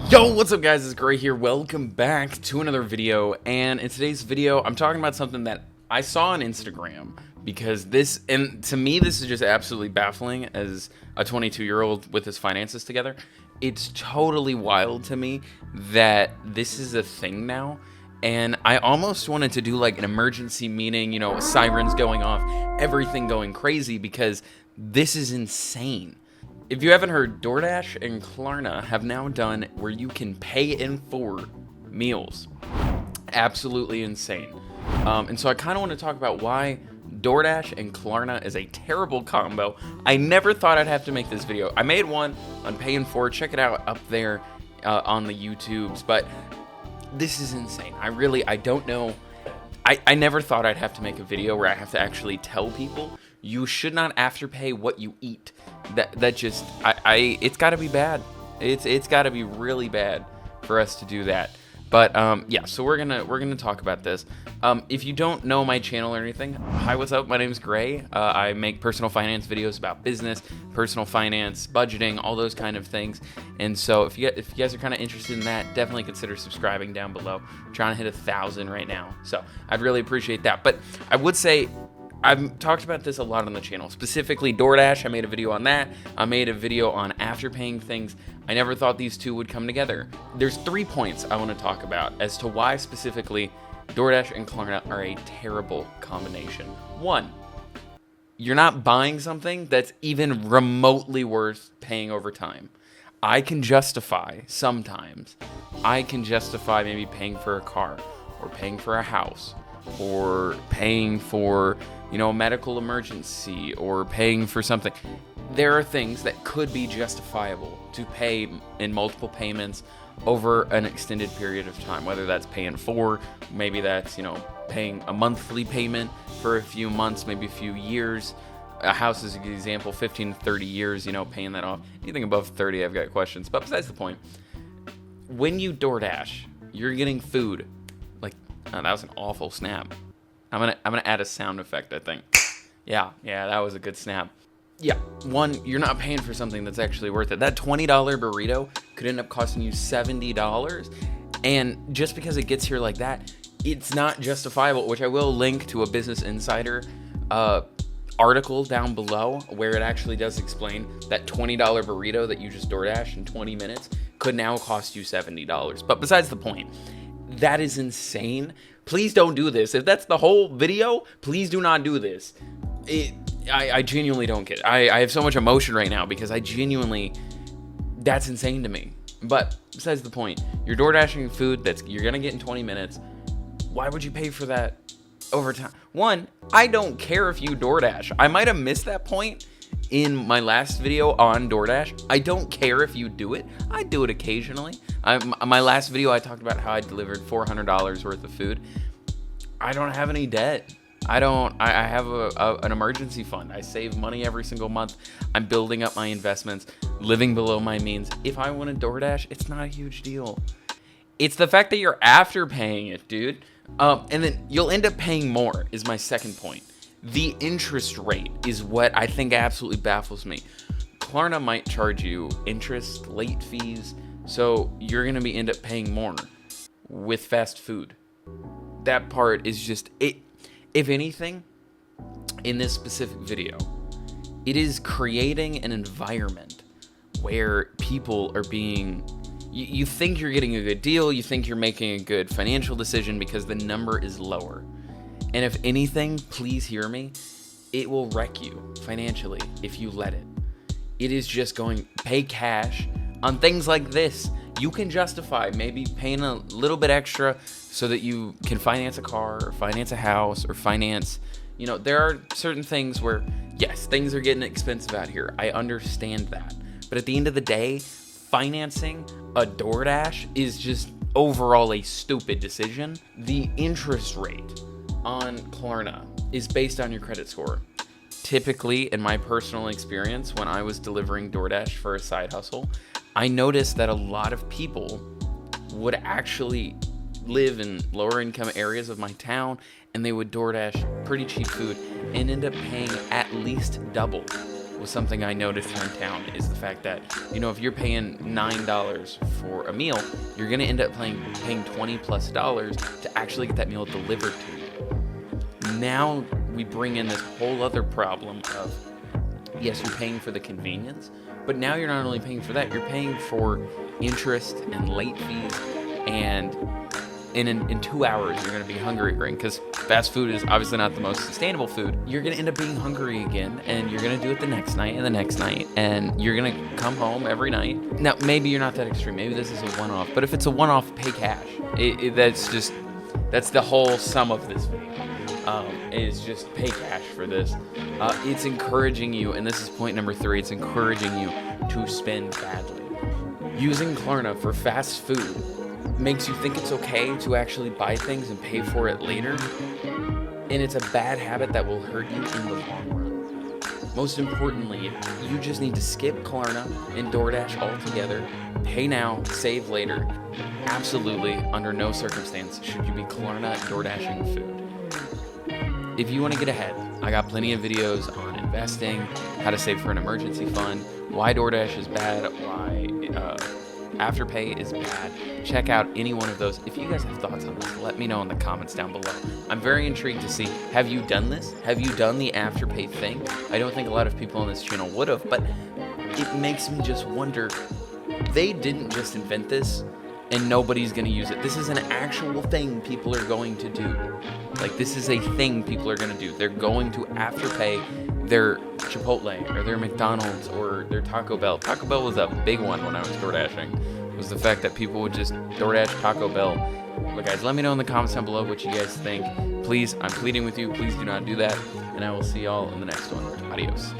Yo, what's up guys, it's Gray here. Welcome back to another video, and in today's video I'm talking about something that I saw on Instagram, because this, and to me this is just absolutely baffling as a 22-year-old with his finances together. It's totally wild to me that this is a thing now, and I almost wanted to do like an emergency meeting, you know, sirens going off, everything going crazy, because this is insane. If you haven't heard, DoorDash and Klarna have now done where you can pay in for meals. Absolutely insane. And so I kind of want to talk about why DoorDash and Klarna is a terrible combo. I never thought I'd have to make this video. I made one on pay in for. Check it out up there on the YouTubes. But this is insane. I don't know. I never thought I'd have to make a video where I have to actually tell people you should not afterpay what you eat. That just it's got to be bad. It's got to be really bad for us to do that. But yeah, so we're gonna talk about this. If you don't know my channel or anything, hi, what's up? My name's Gray. I make personal finance videos about business, personal finance, budgeting, all those kind of things. And so if you guys are kind of interested in that, definitely consider subscribing down below. I'm trying to hit 1,000 right now, so I'd really appreciate that. But I would say, I've talked about this a lot on the channel, specifically DoorDash. I made a video on that. I made a video on afterpaying things. I never thought these two would come together. There's 3 points I want to talk about as to why specifically DoorDash and Klarna are a terrible combination. 1, you're not buying something that's even remotely worth paying over time. I can justify sometimes. I can justify maybe paying for a car or paying for a house or paying for, you know, a medical emergency or paying for something. There are things that could be justifiable to pay in multiple payments over an extended period of time, whether that's paying for, maybe that's, you know, paying a monthly payment for a few months, maybe a few years. A house is a good example, 15 to 30 years, you know, paying that off. Anything above 30, I've got questions. But besides the point, when you DoorDash, you're getting food. Like, oh, that was an awful snap. I'm gonna add a sound effect, I think. Yeah, that was a good snap. Yeah, 1, you're not paying for something that's actually worth it. That $20 burrito could end up costing you $70, and just because it gets here like that, it's not justifiable, which I will link to a Business Insider article down below where it actually does explain that $20 burrito that you just DoorDash in 20 minutes could now cost you $70. But besides the point, that is insane. Please don't do this. If that's the whole video, please do not do this. I genuinely don't get it. I have so much emotion right now because that's insane to me. But besides the point, you're DoorDashing food you're gonna get in 20 minutes. Why would you pay for that over time? 1, I don't care if you DoorDash. I might have missed that point in my last video on DoorDash. I don't care if you do it. I do it occasionally. My last video, I talked about how I delivered $400 worth of food. I don't have any debt. I have an emergency fund. I save money every single month. I'm building up my investments, living below my means. If I want to DoorDash, it's not a huge deal. It's the fact that you're afterpaying it, dude. And then you'll end up paying more is my second point. The interest rate is what I think absolutely baffles me. Klarna might charge you interest, late fees, so you're going to end up paying more with fast food. That part is just it. If anything, in this specific video, it is creating an environment where people are being, you think you're getting a good deal, you think you're making a good financial decision because the number is lower. And if anything, please hear me, it will wreck you financially if you let it. It is just going, pay cash on things like this. You can justify maybe paying a little bit extra so that you can finance a car or finance a house or finance, you know, there are certain things where, yes, things are getting expensive out here. I understand that. But at the end of the day, financing a DoorDash is just overall a stupid decision. The interest rate on Klarna is based on your credit score. Typically, in my personal experience, when I was delivering DoorDash for a side hustle, I noticed that a lot of people would actually live in lower income areas of my town, and they would DoorDash pretty cheap food and end up paying at least double was something I noticed here in town, is the fact that, you know, if you're paying $9 for a meal, you're going to end up paying $20+ to actually get that meal delivered to you. Now we bring in this whole other problem of, yes, you're paying for the convenience, but now you're not only paying for that, you're paying for interest and late fees, and in 2 hours you're going to be hungry again, because fast food is obviously not the most sustainable food. You're going to end up being hungry again, and you're going to do it the next night and the next night, and you're going to come home every night. Now, maybe you're not that extreme. Maybe this is a one-off, but if it's a one-off, pay cash. That's the whole sum of this video. Is just pay cash for this. It's encouraging you, and this is point number 3, it's encouraging you to spend badly. Using Klarna for fast food makes you think it's okay to actually buy things and pay for it later, and it's a bad habit that will hurt you in the long run. Most importantly, you just need to skip Klarna and DoorDash altogether. Pay now, save later. Absolutely, under no circumstance should you be Klarna DoorDashing food. If you want to get ahead, I got plenty of videos on investing, how to save for an emergency fund, why DoorDash is bad, why Afterpay is bad. Check out any one of those. If you guys have thoughts on this, let me know in the comments down below. I'm very intrigued to see, have you done this? Have you done the Afterpay thing? I don't think a lot of people on this channel would have, but it makes me just wonder, they didn't just invent this and nobody's going to use it. This is an actual thing people are going to do. Like, this is a thing people are going to do. They're going to Afterpay their Chipotle or their McDonald's or their Taco Bell. Taco Bell was a big one when I was DoorDashing. Was the fact that people would just DoorDash Taco Bell. But guys, let me know in the comments down below what you guys think. Please, I'm pleading with you, please do not do that. And I will see y'all in the next one. Adios.